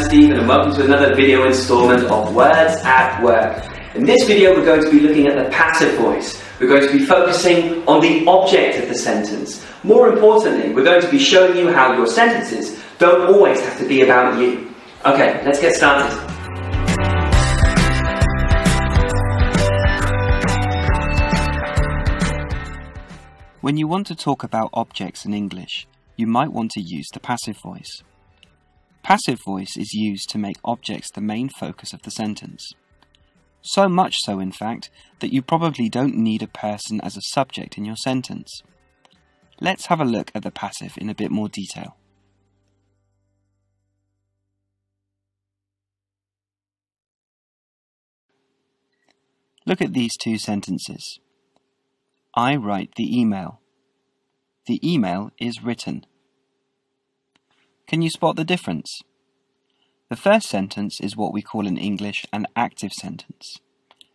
Steve and welcome to another video installment of Words at Work. In this video we're going to be looking at the passive voice. We're going to be focusing on the object of the sentence. More importantly, we're going to be showing you how your sentences don't always have to be about you. Okay, let's get started. When you want to talk about objects in English, you might want to use the passive voice. Passive voice is used to make objects the main focus of the sentence. So much so, in fact, that you probably don't need a person as a subject in your sentence. Let's have a look at the passive in a bit more detail. Look at these two sentences. I write the email. The email is written. Can you spot the difference? The first sentence is what we call in English an active sentence.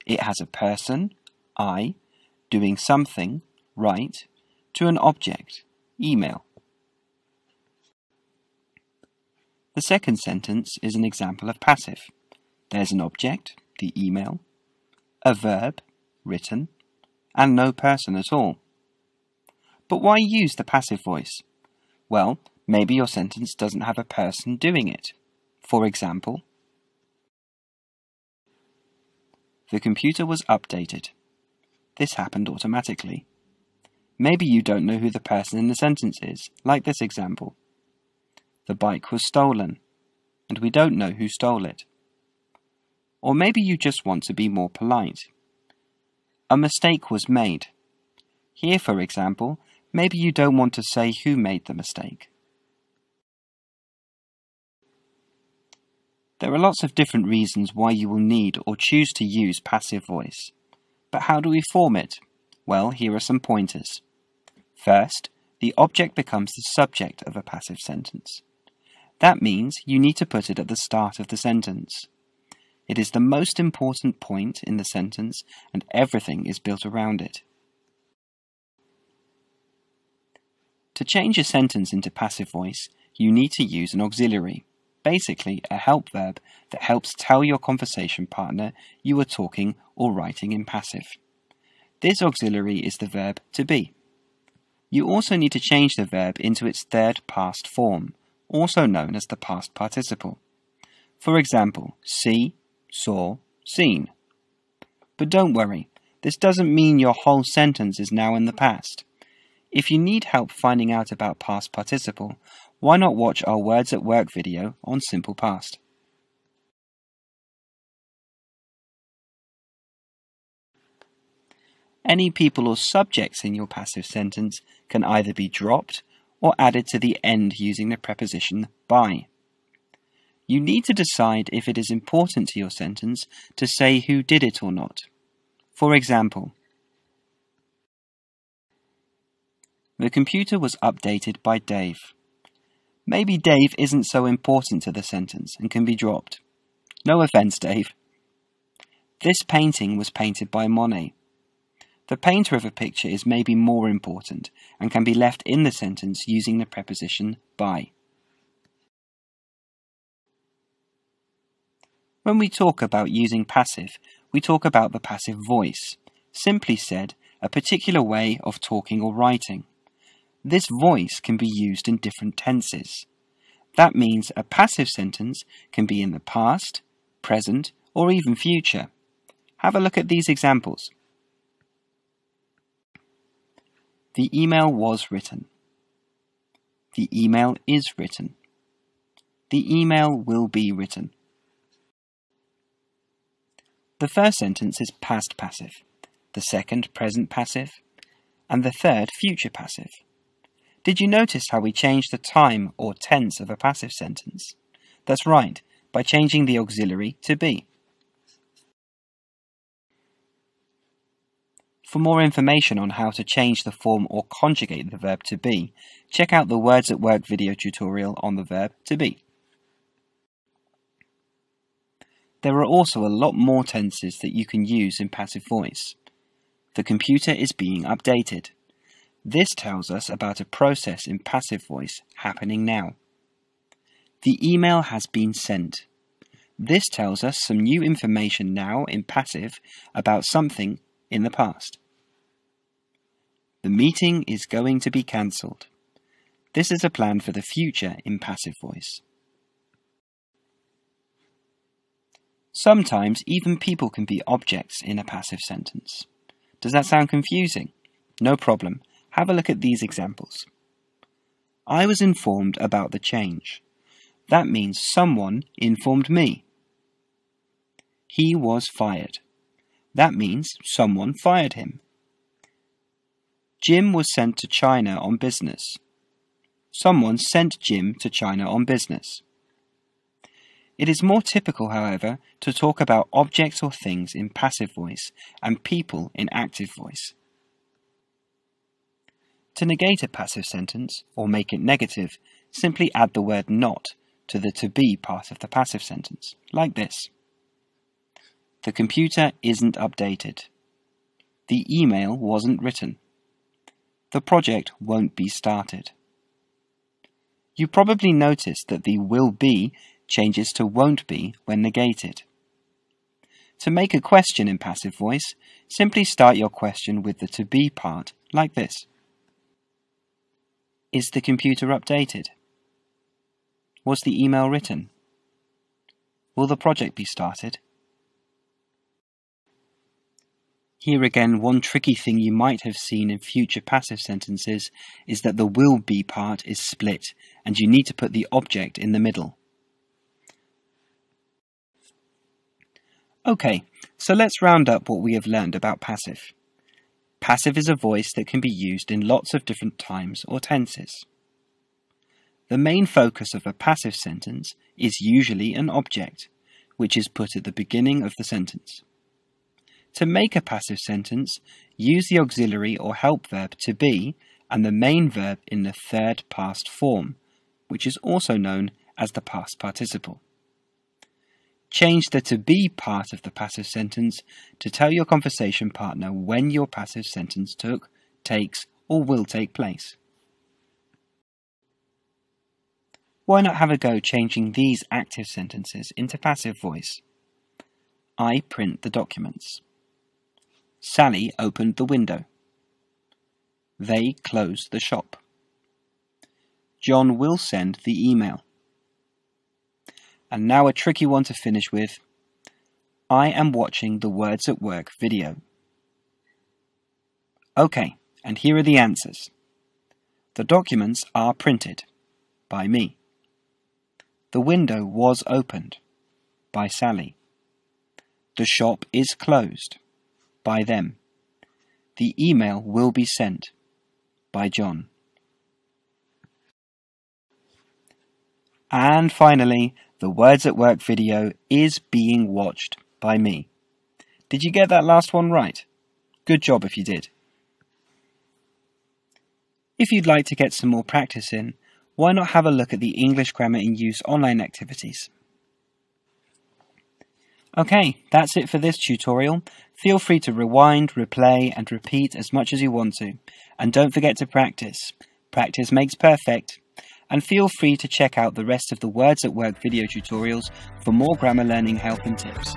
It has a person, I, doing something, write, to an object, email. The second sentence is an example of passive. There's an object, the email, a verb, written, and no person at all. But why use the passive voice? Well, maybe your sentence doesn't have a person doing it. For example, the computer was updated. This happened automatically. Maybe you don't know who the person in the sentence is, like this example. The bike was stolen, and we don't know who stole it. Or maybe you just want to be more polite. A mistake was made. Here, for example, maybe you don't want to say who made the mistake. There are lots of different reasons why you will need or choose to use passive voice. But how do we form it? Well, here are some pointers. First, the object becomes the subject of a passive sentence. That means you need to put it at the start of the sentence. It is the most important point in the sentence and everything is built around it. To change a sentence into passive voice, you need to use an auxiliary. Basically, a help verb that helps tell your conversation partner you are talking or writing in passive. This auxiliary is the verb to be. You also need to change the verb into its third past form, also known as the past participle. For example, see, saw, seen. But don't worry, this doesn't mean your whole sentence is now in the past. If you need help finding out about past participle, why not watch our Words at Work video on Simple Past? Any people or subjects in your passive sentence can either be dropped or added to the end using the preposition by. You need to decide if it is important to your sentence to say who did it or not. For example, the computer was updated by Dave. Maybe Dave isn't so important to the sentence and can be dropped. No offence, Dave. This painting was painted by Monet. The painter of a picture is maybe more important and can be left in the sentence using the preposition by. When we talk about using passive, we talk about the passive voice. Simply said, a particular way of talking or writing. This voice can be used in different tenses. That means a passive sentence can be in the past, present, or even future. Have a look at these examples. The email was written. The email is written. The email will be written. The first sentence is past passive, the second present passive, and the third future passive. Did you notice how we changed the time or tense of a passive sentence? That's right, by changing the auxiliary to be. For more information on how to change the form or conjugate the verb to be, check out the Words at Work video tutorial on the verb to be. There are also a lot more tenses that you can use in passive voice. The computer is being updated. This tells us about a process in passive voice happening now. The email has been sent. This tells us some new information now in passive about something in the past. The meeting is going to be cancelled. This is a plan for the future in passive voice. Sometimes even people can be objects in a passive sentence. Does that sound confusing? No problem. Have a look at these examples. I was informed about the change. That means someone informed me. He was fired. That means someone fired him. Jim was sent to China on business. Someone sent Jim to China on business. It is more typical, however, to talk about objects or things in passive voice and people in active voice. To negate a passive sentence, or make it negative, simply add the word not to the to be part of the passive sentence, like this. The computer isn't updated. The email wasn't written. The project won't be started. You probably noticed that the will be changes to won't be when negated. To make a question in passive voice, simply start your question with the to be part, like this. Is the computer updated? Was the email written? Will the project be started? Here again, one tricky thing you might have seen in future passive sentences is that the will be part is split and you need to put the object in the middle. Okay, so let's round up what we have learned about passive. Passive is a voice that can be used in lots of different times or tenses. The main focus of a passive sentence is usually an object, which is put at the beginning of the sentence. To make a passive sentence, use the auxiliary or help verb to be and the main verb in the third past form, which is also known as the past participle. Change the to be part of the passive sentence to tell your conversation partner when your passive sentence took, takes, or will take place. Why not have a go changing these active sentences into passive voice? I print the documents. Sally opened the window. They closed the shop. John will send the email. And now a tricky one to finish with. I am watching the Words at Work video. Okay, and here are the answers. The documents are printed by me. The window was opened by Sally. The shop is closed by them. The email will be sent by John. And finally, the Words at Work video is being watched by me. Did you get that last one right? Good job if you did. If you'd like to get some more practice in, why not have a look at the English Grammar in Use online activities? Okay, that's it for this tutorial. Feel free to rewind, replay and repeat as much as you want to. And don't forget to practice. Practice makes perfect. And feel free to check out the rest of the Words at Work video tutorials for more grammar learning help and tips.